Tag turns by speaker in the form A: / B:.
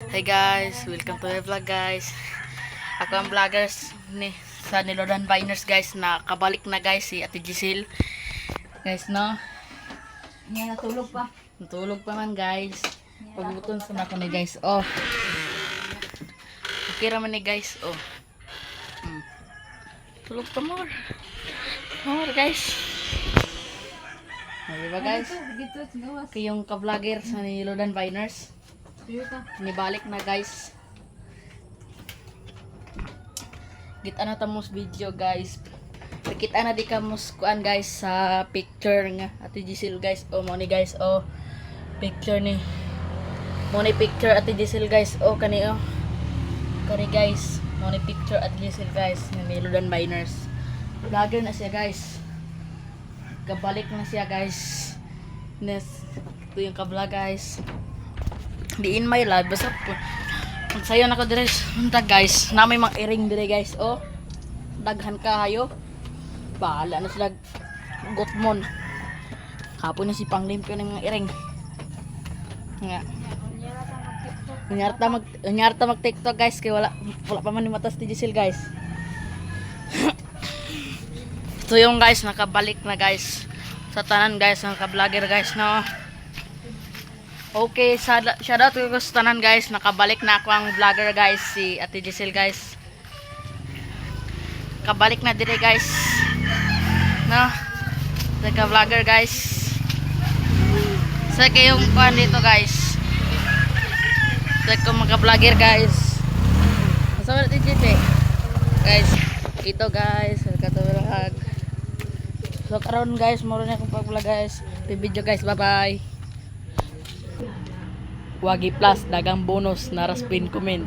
A: Hi guys, welcome to my vlog guys. Ako ang vloggers ni sa Nilodan Viners guys, na kabalik na guys si Ate Giselle. Guys no,
B: Niya natulog pa.
A: natulog pa man guys. Pagbuton sa ako ni guys. Oh. Okay raman ni guys. Oh. Tulog pa more. More guys. Diba guys?
B: Dito, gawas.
A: Kayong ka-vlogger sa Nilodan Viners.
B: Dito.
A: Nibalik na guys. Kita na tamos video guys. Kita na di kamos kuan guys sa picture nga Ate Giselle guys. Oh mo ni guys. Oh picture ni. Mo ni picture Ate Giselle guys. Oh kani oh. Kani guys. Mo ni picture Ate Giselle guys ng Nilodan Viners. Vlogger na siya guys. Kabalik na siya guys. Nes ito yung ka-vlog guys. Diin may lad basta po. Magsayo na ko dire punta guys. Na may mga iring dire guys. Oh. Daghan kayo. Bahala na sila gotmon. Hapon na si panglimpyo ng mga iring. Nga. Unyarta mag TikTok guys kay wala pa man ni matas ti Giselle guys. So yung guys nakabalik na guys sa tanan guys ng ka-vlogger guys no. Okay, shout out ko sa tanan guys, nakabalik na ako ang vlogger guys si Ate Giselle guys. Kabalik na dire guys. No. Sa ka-vlogger guys. Sa kayong kuan dito guys. Sa kayong mga vlogger guys. Sa Ate Giselle. Guys, ito guys, katulad. So karon guys, moro na akong pag-vlog guys. Video guys, bye-bye. Wagi plus dagang bonus na raspin comment.